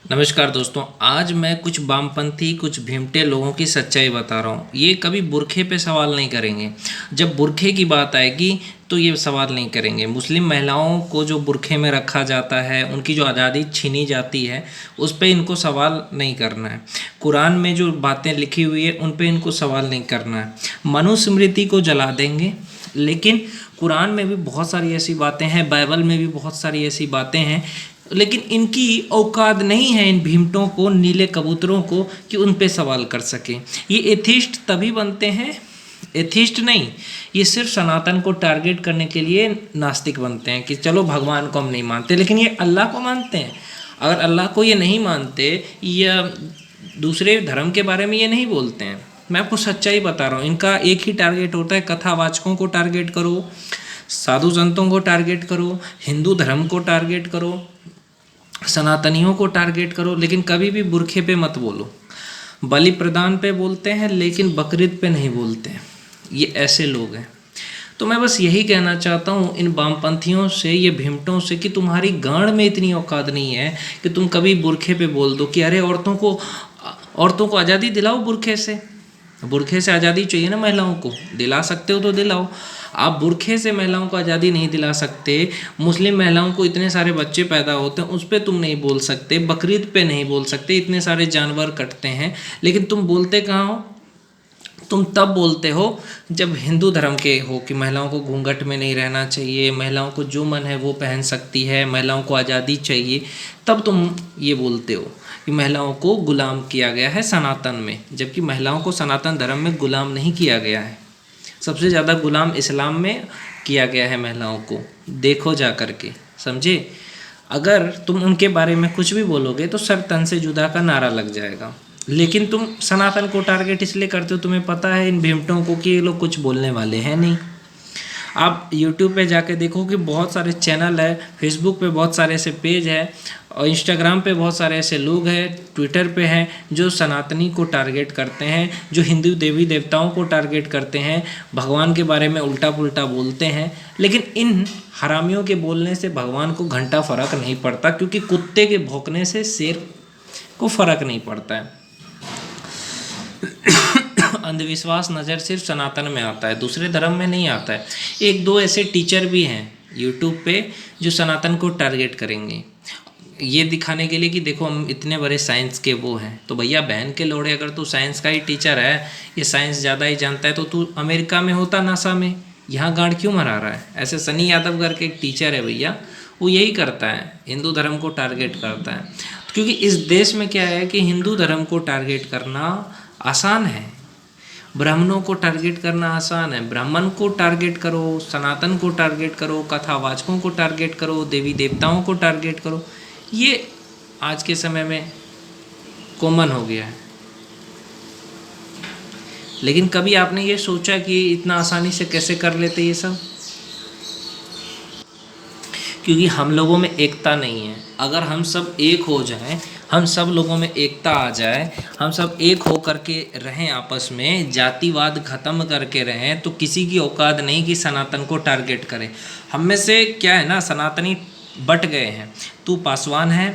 नमस्कार दोस्तों। आज मैं कुछ वामपंथी कुछ भीमटे लोगों की सच्चाई बता रहा हूँ। ये कभी बुरखे पे सवाल नहीं करेंगे। जब बुरखे की बात आएगी तो ये सवाल नहीं करेंगे। मुस्लिम महिलाओं को जो बुरखे में रखा जाता है, उनकी जो आज़ादी छीनी जाती है, उस पे इनको सवाल नहीं करना है। कुरान में जो बातें लिखी हुई है उन पे इनको सवाल नहीं करना है। मनुस्मृति को जला देंगे, लेकिन कुरान में भी बहुत सारी ऐसी बातें हैं, बाइबल में भी बहुत सारी ऐसी बातें हैं, लेकिन इनकी औकात नहीं है इन भीमटों को, नीले कबूतरों को, कि उन पे सवाल कर सकें। ये एथिस्ट तभी बनते हैं, एथिस्ट नहीं, ये सिर्फ सनातन को टारगेट करने के लिए नास्तिक बनते हैं कि चलो भगवान को हम नहीं मानते, लेकिन ये अल्लाह को मानते हैं। अगर अल्लाह को ये नहीं मानते या दूसरे धर्म के बारे में ये नहीं बोलते हैं। मैं आपको सच्चाई बता रहा हूँ। इनका एक ही टारगेट होता है, कथावाचकों को टारगेट करो, साधु संतों को टारगेट करो, हिंदू धर्म को टारगेट करो, सनातनियों को टारगेट करो, लेकिन कभी भी बुरखे पे मत बोलो। बलि प्रदान पे बोलते हैं लेकिन बकरीद पे नहीं बोलते हैं। ये ऐसे लोग हैं। तो मैं बस यही कहना चाहता हूँ इन वामपंथियों से, ये भीमटों से, कि तुम्हारी गांड में इतनी औकात नहीं है कि तुम कभी बुरखे पे बोल दो कि अरे औरतों को आज़ादी दिलाओ बुरखे से। बुरखे से आज़ादी चाहिए ना महिलाओं को, दिला सकते हो तो दिलाओ। आप बुरखे से महिलाओं को आज़ादी नहीं दिला सकते। मुस्लिम महिलाओं को इतने सारे बच्चे पैदा होते हैं, उस पर तुम नहीं बोल सकते। बकरीद पे नहीं बोल सकते, इतने सारे जानवर कटते हैं, लेकिन तुम बोलते कहाँ हो? तुम तब बोलते हो जब हिंदू धर्म के हो कि महिलाओं को घूंघट में नहीं रहना चाहिए, महिलाओं को जो मन है वो पहन सकती है, महिलाओं को आज़ादी चाहिए। तब तुम ये बोलते हो कि महिलाओं को गुलाम किया गया है सनातन में, जबकि महिलाओं को सनातन धर्म में गुलाम नहीं किया गया है। सबसे ज़्यादा गुलाम इस्लाम में किया गया है महिलाओं को। देखो जा कर के, समझे? अगर तुम उनके बारे में कुछ भी बोलोगे तो सर तन से जुदा का नारा लग जाएगा। लेकिन तुम सनातन को टारगेट इसलिए करते हो, तुम्हें पता है इन भीमटों को कि ये लोग कुछ बोलने वाले हैं नहीं। आप YouTube पे जाके देखो कि बहुत सारे चैनल है, Facebook पे बहुत सारे ऐसे पेज है, और Instagram पे बहुत सारे ऐसे लोग हैं, ट्विटर पे हैं, जो सनातनी को टारगेट करते हैं, जो हिंदू देवी देवताओं को टारगेट करते हैं, भगवान के बारे में उल्टा पुल्टा बोलते हैं। लेकिन इन हरामियों के बोलने से भगवान को घंटा फ़र्क नहीं पड़ता, क्योंकि कुत्ते के भौंकने से शेर को फ़र्क नहीं पड़ता है। अंधविश्वास नज़र सिर्फ सनातन में आता है, दूसरे धर्म में नहीं आता है। एक दो ऐसे टीचर भी हैं यूट्यूब पे जो सनातन को टारगेट करेंगे, ये दिखाने के लिए कि देखो हम इतने बड़े साइंस के वो हैं। तो भैया बहन के लोड़े, अगर तू साइंस का ही टीचर है, ये साइंस ज़्यादा ही जानता है, तो तू अमेरिका में होता, नासा में, यहाँ गांड क्यों मरा रहा है? ऐसे सनी यादव करके एक टीचर है भैया, वो यही करता है, हिंदू धर्म को टारगेट करता है। क्योंकि इस देश में क्या है कि हिंदू धर्म को टारगेट करना आसान है, ब्राह्मणों को टारगेट करना आसान है। ब्राह्मण को टारगेट करो, सनातन को टारगेट करो, कथावाचकों को टारगेट करो, देवी देवताओं को टारगेट करो, ये आज के समय में कॉमन हो गया है। लेकिन कभी आपने ये सोचा कि इतना आसानी से कैसे कर लेते ये सब? क्योंकि हम लोगों में एकता नहीं है। अगर हम सब एक हो जाएं, हम सब लोगों में एकता आ जाए, हम सब एक हो करके रहें, आपस में जातिवाद ख़त्म करके रहें, तो किसी की औकात नहीं कि सनातन को टारगेट करे। हम में से क्या है ना, सनातनी बट गए हैं। तू पासवान है,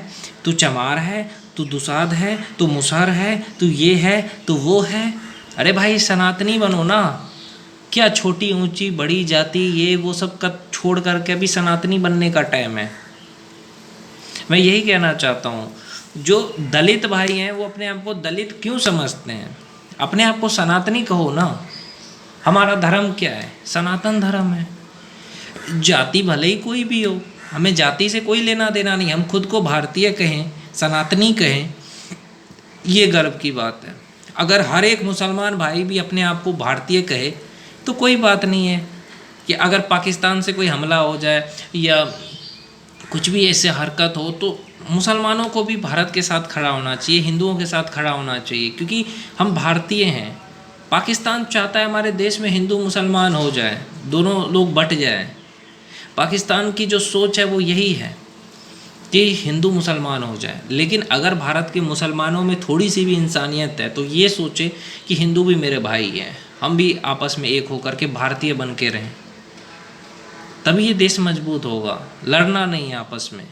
तू चमार है, तू दुसाध है, तू मुसहर है, तू ये है, तू वो है। अरे भाई सनातनी बनो ना। क्या छोटी ऊंची बड़ी जाति ये वो सब का छोड़ करके अभी सनातनी बनने का टाइम है। मैं यही कहना चाहता हूँ, जो दलित भाई हैं वो अपने आप को दलित क्यों समझते हैं? अपने आप को सनातनी कहो ना। हमारा धर्म क्या है? सनातन धर्म है। जाति भले ही कोई भी हो, हमें जाति से कोई लेना देना नहीं। हम खुद को भारतीय कहें, सनातनी कहें, ये गर्व की बात है। अगर हर एक मुसलमान भाई भी अपने आप को भारतीय कहे तो कोई बात नहीं है। कि अगर पाकिस्तान से कोई हमला हो जाए या कुछ भी ऐसे हरकत हो, तो मुसलमानों को भी भारत के साथ खड़ा होना चाहिए, हिंदुओं के साथ खड़ा होना चाहिए, क्योंकि हम भारतीय हैं। पाकिस्तान चाहता है हमारे देश में हिंदू मुसलमान हो जाए, दोनों लोग बट जाए। पाकिस्तान की जो सोच है वो यही है कि हिंदू मुसलमान हो जाए। लेकिन अगर भारत के मुसलमानों में थोड़ी सी भी इंसानियत है तो ये सोचे कि हिंदू भी मेरे भाई हैं, हम भी आपस में एक होकर के भारतीय बन के रहें, तभी ये देश मजबूत होगा। लड़ना नहीं है आपस में।